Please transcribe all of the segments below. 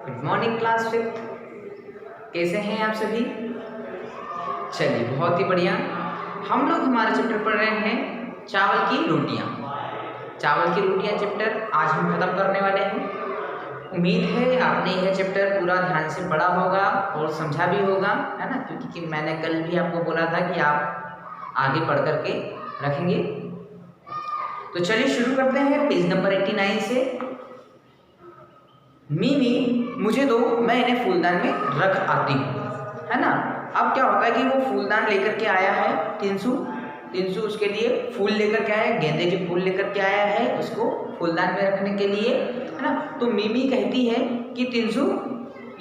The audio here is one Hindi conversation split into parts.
Good morning class fifth. कैसे हैं आप सभी? चलिए बहुत ही बढ़िया। हम लोग हमारा चैप्टर पढ़ रहे हैं चावल की रोटियां। चावल की रोटियां चैप्टर आज हम खत्म करने वाले हैं। उम्मीद है आपने यह चैप्टर पूरा ध्यान से पढ़ा होगा और समझा भी होगा, है ना, क्योंकि मैंने कल भी आपको बोला था कि आप आगे पढ़ करके रखेंगे। तो चलिए शुरू करते हैं पेज नंबर 89 से। मीमी मुझे दो, मैं इन्हें फूलदान में रख आती हूँ, है ना। अब क्या होता है कि वो फूलदान लेकर के आया है तिनसु उसके लिए फूल लेकर के आया है, गेंदे के फूल लेकर के आया है उसको फूलदान में रखने के लिए, है ना। तो मीमी कहती है कि तिनसु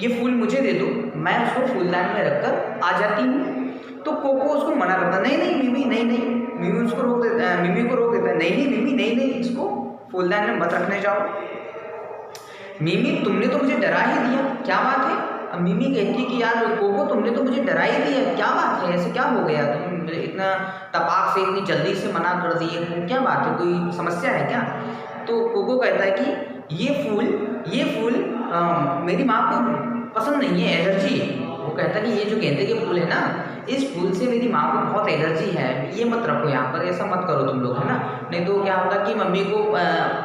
ये फूल मुझे दे दो, मैं उसको फूलदान में रखकर आ जाती हूँ। तो कोको उसको मना करता, नहीं नहीं मीमी, नहीं नहीं। मीमी उसको रोक देता है, मीमी को रोक देता है, नहीं नहीं मीमी, नहीं नहीं, इसको फूलदान में मत रखने जाओ। मीमी तुमने तो मुझे डरा ही दिया, क्या बात है? अब मीमी कहती है कि यार कोको तुमने तो मुझे डरा ही दिया, क्या बात है, ऐसे क्या हो गया, तुम इतना तपाक से इतनी जल्दी से मना कर दिए, क्या बात है, कोई समस्या है क्या? तो कोको कहता है कि ये फूल मेरी माँ को पसंद नहीं है, एलर्जी है। वो कहता है कि ये जो गेंदे के फूल है ना, इस फूल से मेरी माँ को बहुत एलर्जी है, ये मत रखो यहाँ पर, ऐसा मत करो तुम लोग, है ना। नहीं तो क्या होगा कि मम्मी को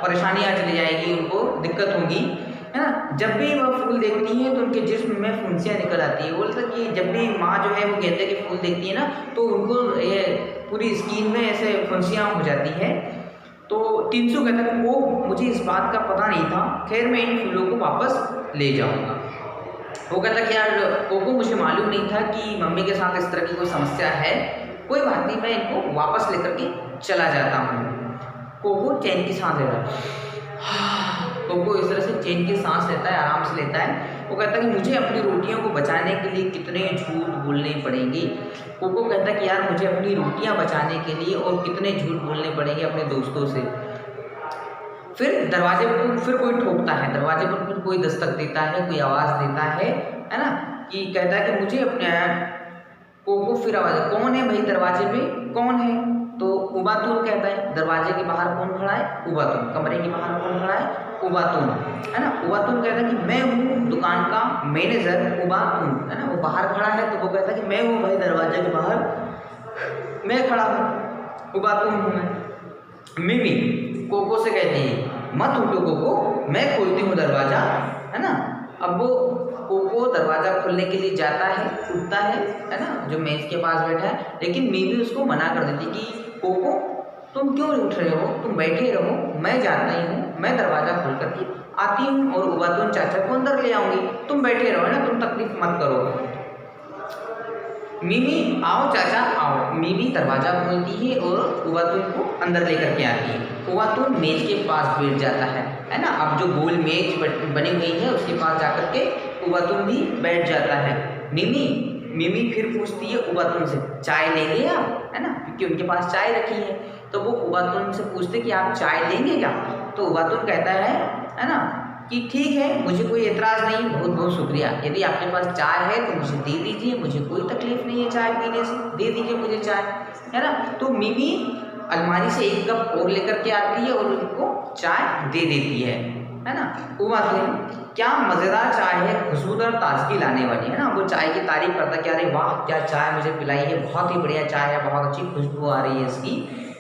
परेशानी आ चली जाएगी, उनको दिक्कत होगी, है ना। जब भी वह फूल देखती हैं तो उनके जिस्म में फुंसियाँ निकल आती है। बोलता कि जब भी माँ जो है वो गेंदे के फूल देखती है ना, तो उनको ये पूरी स्किन में ऐसे फुंसियाँ हो जाती है। तो तिनसु कहता है वो मुझे इस बात का पता नहीं था, खैर मैं इन फूलों को वापस ले जाऊँगा। वो कहता कि यार कोको मुझे मालूम नहीं था कि मम्मी के साथ इस तरह की कोई समस्या है, कोई बात नहीं, मैं इनको वापस लेकर के चला जाता हूँ। कोको चैन की सांस लेता है, कोको इस तरह से चैन की सांस लेता है, आराम से लेता है। वो कहता है कि मुझे अपनी रोटियों को बचाने के लिए कितने झूठ बोलने पड़ेंगे। कोको कहता है कि यार मुझे अपनी रोटियां बचाने के लिए और कितने झूठ बोलने पड़ेंगे अपने दोस्तों से। फिर दरवाजे पर फिर कोई ठोकता है, दरवाजे पर फिर कोई दस्तक देता है, कोई आवाज़ देता है ना, कि कहता है कि मुझे अपने कोको फिर आवाज़, कौन है भाई दरवाजे पे, कौन है? तो उबातून कहता है दरवाजे के बाहर कौन खड़ा है? उबातून। कमरे के बाहर कौन खड़ा है? उबातून, है ना। उबातून कहता है कि मैं हूँ दुकान का मैनेजर उबातून, है ना। वो बाहर खड़ा है तो वो कहता है कि मैं हूँ भाई दरवाजे के बाहर, मैं खड़ा हूँ, उबातून हूँ मैं। मिमी कोको से कहती है मत उठो कोको, मैं खोलती हूँ दरवाज़ा, है ना। अब वो कोको दरवाज़ा खोलने के लिए जाता है, उठता है ना, जो मेज़ के पास बैठा है, लेकिन मिमी उसको मना कर देती कि कोको तुम क्यों उठ रहे हो, तुम बैठे रहो, मैं जाता ही हूँ, मैं दरवाज़ा खोल करके आती हूँ और उबातून चाचा को अंदर ले आऊँगी, तुम बैठे रहो, है ना, तुम तकलीफ मत करो। मिमी आओ चाचा आओ। मिमी दरवाज़ा खोलती है और उबातून को अंदर लेकर के आती है। उबातून मेज के पास बैठ जाता है ना। अब जो गोल मेज बनी हुई है उसके पास जाकर के उबातून भी बैठ जाता है। मिमी फिर पूछती है उबातून से चाय लेंगे आप, है ना, क्योंकि उनके पास चाय रखी है। तो वो उबातून से पूछते कि आप चाय लेंगे क्या? तो उबातून कहता है ना, कि ठीक है, मुझे कोई एतराज़ नहीं, बहुत बहुत शुक्रिया, यदि आपके पास चाय है तो मुझे दे दीजिए, मुझे कोई तकलीफ़ नहीं है चाय पीने से, दे दीजिए मुझे चाय, है ना। तो मिमी अलमारी से एक कप और लेकर के आती है और उनको चाय दे देती है ना। उबातून क्या मज़ेदार चाय है, खुशबूदार ताजगी लाने वाली, है ना। वो चाय की तारीफ़ करता कि अरे वाह क्या चाय मुझे पिलाई है, बहुत ही बढ़िया चाय है, बहुत अच्छी खुशबू आ रही है इसकी,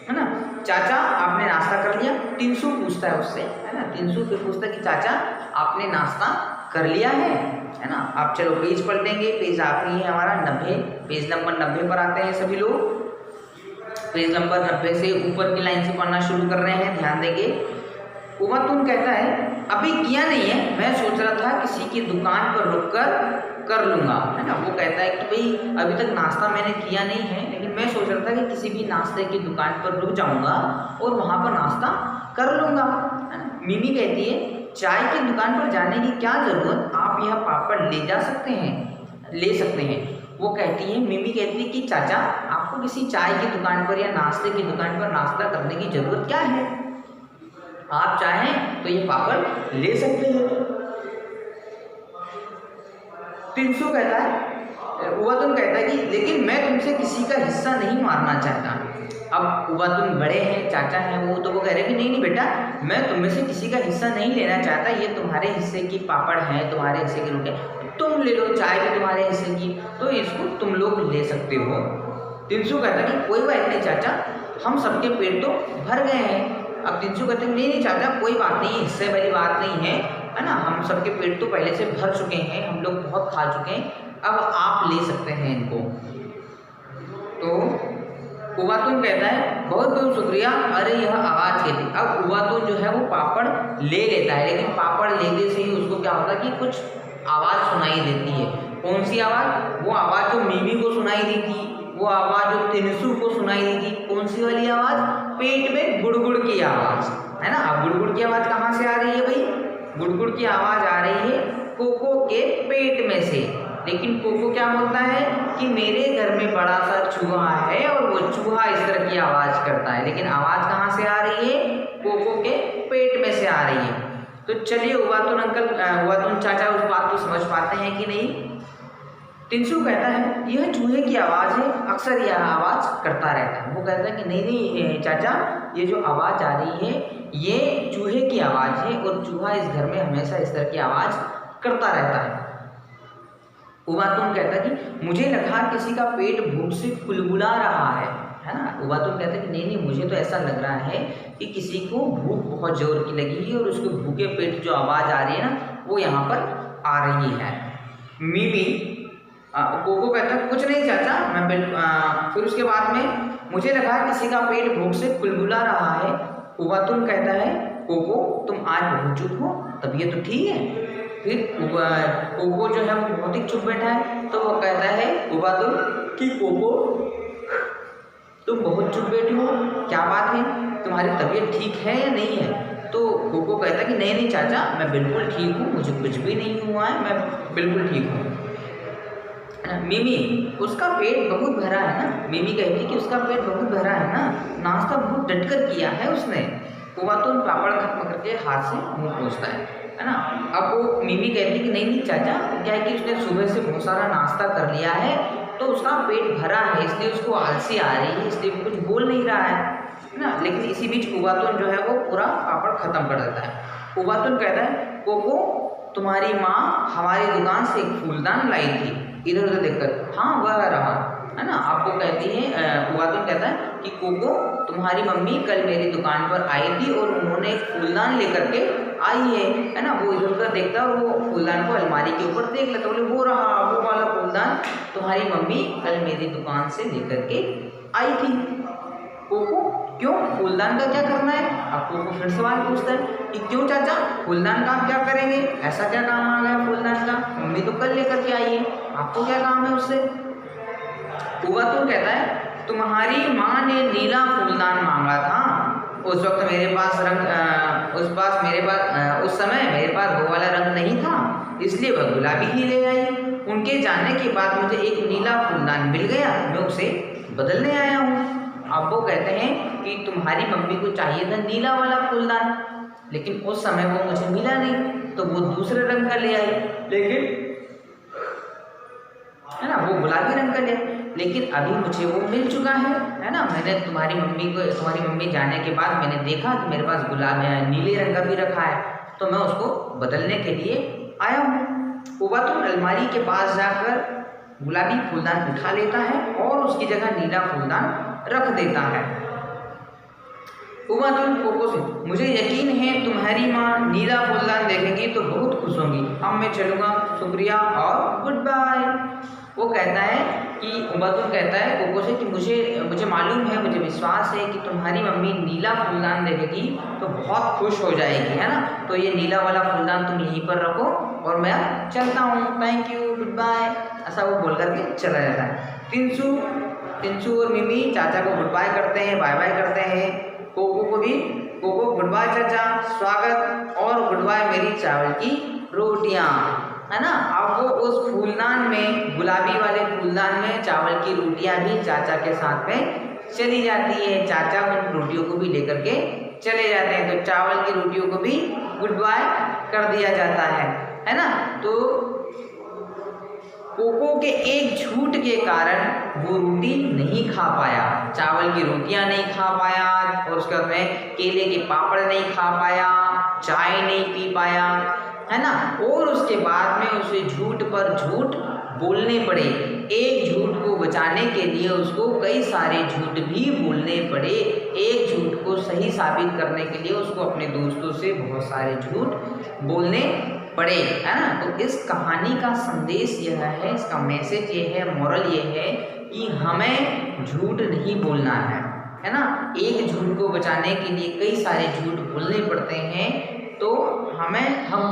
है ना। चाचा आपने नाश्ता कर लिया? तिनसु पूछता है उससे, है ना। तिनसु फिर पूछता है कि चाचा आपने नाश्ता कर लिया है ना। आप चलो पेज पलटेंगे, पेज आखिरी है हमारा 90, पेज नंबर 90 पर आते हैं सभी लोग। पेज नंबर 90 से ऊपर की लाइन से पढ़ना शुरू कर रहे हैं, ध्यान देंगे। उबातून कहता है अभी किया नहीं है, मैं सोच रहा था किसी की दुकान पर रुककर कर लूँगा, है ना। वो कहता है कि भाई अभी तक नाश्ता मैंने किया नहीं है, लेकिन मैं सोच रहा था कि किसी भी नाश्ते की दुकान पर रुक जाऊँगा और वहाँ पर नाश्ता कर लूँगा, है ना। मिमी कहती है चाय की दुकान पर जाने की क्या ज़रूरत, आप यह पापड़ ले जा सकते हैं, ले सकते हैं। वो कहती है, मिमी कहती है कि चाचा आपको किसी चाय की दुकान पर या नाश्ते की दुकान पर नाश्ता करने की ज़रूरत क्या है, आप चाहें तो ये पापड़ ले सकते हैं। तिनसु कहता है, उबातून कहता है कि लेकिन मैं तुमसे किसी का हिस्सा नहीं मारना चाहता, अब उबातुन बड़े हैं, चाचा हैं वो, तो वो कह रहे कि नहीं नहीं बेटा, मैं तुम में से किसी का हिस्सा नहीं लेना चाहता, ये तुम्हारे हिस्से की पापड़ हैं, तुम्हारे हिस्से की रोटी, तुम ले लो, चाय भी तुम्हारे हिस्से की, तो इसको तुम लोग ले सकते हो। तिनसु कहता कि कोई बात नहीं चाचा, हम सबके पेट तो भर गए हैं। अब तिनसु कहते नहीं नहीं चाचा, कोई बात नहीं, हिस्से वाली बात नहीं है ना, हम सबके पेट तो पहले से भर चुके हैं, हम लोग बहुत खा चुके हैं, अब आप ले सकते हैं इनको। तो उबातुन कहता है बहुत बहुत शुक्रिया, अरे यह आवाज़ क्या थी। अब उबातुन जो है वो पापड़ ले लेता है, लेकिन पापड़ लेते से ही उसको क्या होता है कि कुछ आवाज़ सुनाई देती है। कौन सी आवाज़? वो आवाज़ जो मिमी को सुनाई दी थी, वो आवाज़ जो तिनसु को सुनाई दी थी। कौन सी वाली आवाज़? पेट में गुड़गुड़ की आवाज़, है ना। अब गुड़गुड़ की आवाज़ कहाँ से आ रही है भाई? गुड़गुड़ की आवाज़ आ रही है कोको के पेट में से। लेकिन कोको क्या बोलता है कि मेरे घर में बड़ा सा चूहा है और वो चूहा इस तरह की आवाज़ करता है, लेकिन आवाज़ कहाँ से आ रही है? कोको के पेट में से आ रही है। तो चलिए उबातुन अंकल, उबातुन चाचा उस बात को समझ पाते हैं कि नहीं? तिनसु कहता है यह चूहे की आवाज़ है, अक्सर यह आवाज़ करता रहता है। वो कहता है कि नहीं नहीं चाचा, ये जो आवाज़ आ रही है ये चूहे की आवाज़ है और चूहा इस घर में हमेशा इस तरह की आवाज़ करता रहता है। उबातुन कहता है कि मुझे लगा किसी का पेट भूख से कुलबुला रहा है ना। उबातुन कहता है कि नहीं नहीं, मुझे तो ऐसा लग रहा है कि किसी को भूख बहुत जोर की लगी है और उसके भूखे पेट जो आवाज़ आ रही है ना वो यहाँ पर आ रही है। मिमी कोको कहता है कुछ नहीं चाचा, मैं फिर उसके बाद में मुझे लगा किसी का पेट भूख से कुलबुला रहा है। उबातुन कहता है कोको तुम आज बहुत चुप हो, तबीयत तो ठीक है? फिर कोको जो है वो बहुत ही चुप बैठा है, तो वो कहता है उबातुन कि कोको तुम बहुत चुप बैठे हो, क्या बात है, तुम्हारी तबीयत ठीक है या नहीं है? तो कोको कहता है कि नहीं नहीं चाचा, मैं बिल्कुल ठीक हूँ, मुझे कुछ भी नहीं हुआ है, मैं बिल्कुल ठीक हूँ। मिमी उसका पेट बहुत भरा है ना। मिमी कहती कि उसका पेट बहुत भरा है ना, नाश्ता बहुत डटकर किया है उसने। उबातुन पापड़ खत्म करके हाथ से मुंह पोंछता है ना। अब वो मिमी कहती कि नहीं नहीं चाचा, क्या है कि उसने सुबह से बहुत सारा नाश्ता कर लिया है तो उसका पेट भरा है, इसलिए उसको आलसी आ रही है, इसलिए कुछ बोल नहीं रहा है ना। लेकिन इसी बीच उबातुन जो है वो पूरा पापड़ खत्म कर देता है। उबातुन कहता है कोको तुम्हारी माँ हमारी दुकान से एक फूलदान लाई थी, इधर उधर देखकर, हाँ वह रहा, है ना। आपको कहती है उबातुन कहता है कि कोको तुम्हारी मम्मी कल मेरी दुकान पर आई थी और उन्होंने एक फूलदान लेकर के आई है ना। वो इधर उधर देखता है और वो फूलदान को अलमारी के ऊपर देख लेता, बोले वो रहा, वो वाला फूलदान तुम्हारी मम्मी कल मेरी दुकान से लेकर के आई थी। कोको क्यों, फूलदान का क्या करना है? अब कोको फिर सवाल पूछता है कि क्यों चाचा, फूलदान का आप क्या करेंगे? ऐसा क्या काम आ गया फूलदान का? मम्मी तो कल लेकर के आई है, आपको क्या काम है उससे? उबातुन कहता है तुम्हारी माँ ने नीला फूलदान मांगा था, उस वक्त मेरे पास उस समय मेरे पास वो वाला रंग नहीं था, इसलिए वह गुलाबी ही ले आई। उनके जाने के बाद मुझे एक नीला फूलदान मिल गया, मैं उसे बदलने आया हूँ। अब वो कहते हैं कि तुम्हारी मम्मी को चाहिए था नीला वाला फूलदान, लेकिन उस समय वो मुझे मिला नहीं, तो वो दूसरे रंग का ले आई, लेकिन है ना, वो गुलाबी रंग का ले, लेकिन अभी मुझे वो मिल चुका है ना। मैंने तुम्हारी मम्मी जाने के बाद मैंने देखा कि मेरे पास नीले रंग का भी रखा है, तो मैं उसको बदलने के लिए आया हूँ। उबातुन अलमारी के पास जाकर गुलाबी फूलदान उठा लेता है और उसकी जगह नीला फूलदान रख देता है। उबातुन कोको से मुझे यकीन है तुम्हारी माँ नीला फूलदान देखेगी तो बहुत खुश होंगी, अब मैं चलूँगा, शुक्रिया और गुड बाय। वो कहता है कि उबातुन कहता है कोको से कि मुझे मालूम है, मुझे विश्वास है कि तुम्हारी मम्मी नीला फूलदान देखेगी तो बहुत खुश हो जाएगी, है ना। तो ये नीला वाला फूलदान तुम यहीं पर रखो और मैं चलता हूँ, थैंक यू, गुड बाय, ऐसा वो बोल करके चला जाता है। तिनसु और मिमी चाचा को गुड बाय करते हैं, बाय बाय करते हैं। कोको गुड बाय चाचा, स्वागत, और गुड बाय मेरी चावल की रोटियाँ, है ना। अब वो उस फूलदान में, गुलाबी वाले फूलदान में चावल की रोटियां भी चाचा के साथ में चली जाती है। चाचा उन रोटियों को भी लेकर के चले जाते हैं, तो चावल की रोटियों को भी गुड बाय कर दिया जाता है ना। तो कोको के एक झूठ के कारण वो रोटी नहीं खा पाया, चावल की रोटियां नहीं खा पाया, और उसके बाद में केले के पापड़ नहीं खा पाया, चाय नहीं पी पाया, है ना। और उसके बाद में उसे झूठ पर झूठ बोलने पड़े। एक झूठ को बचाने के लिए उसको कई सारे झूठ भी बोलने पड़े। एक झूठ को सही साबित करने के लिए उसको अपने दोस्तों से बहुत सारे झूठ बोलने पड़े, है ना। तो इस कहानी का संदेश यह है, इसका मैसेज ये है, मोरल ये है कि हमें झूठ नहीं बोलना है ना। एक झूठ को बचाने के लिए कई सारे झूठ बोलने पड़ते हैं, तो हम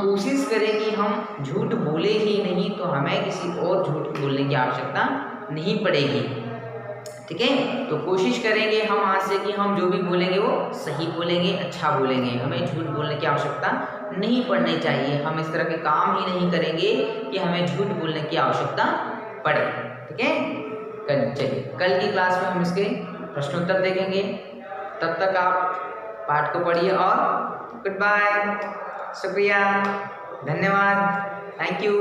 कोशिश करें कि हम झूठ बोले ही नहीं, तो हमें किसी और झूठ बोलने की आवश्यकता नहीं पड़ेगी, ठीक है। तो कोशिश करेंगे हम आज से कि हम जो भी बोलेंगे वो सही बोलेंगे, अच्छा बोलेंगे, हमें झूठ बोलने की आवश्यकता नहीं पड़नी चाहिए। हम इस तरह के काम ही नहीं करेंगे कि हमें झूठ बोलने की आवश्यकता पड़े, ठीक है। चलिए कल की क्लास में हम इसके प्रश्नोत्तर देखेंगे। तब तक आप पाठ को पढ़िए और गुड बाय, शुक्रिया, धन्यवाद, थैंक यू।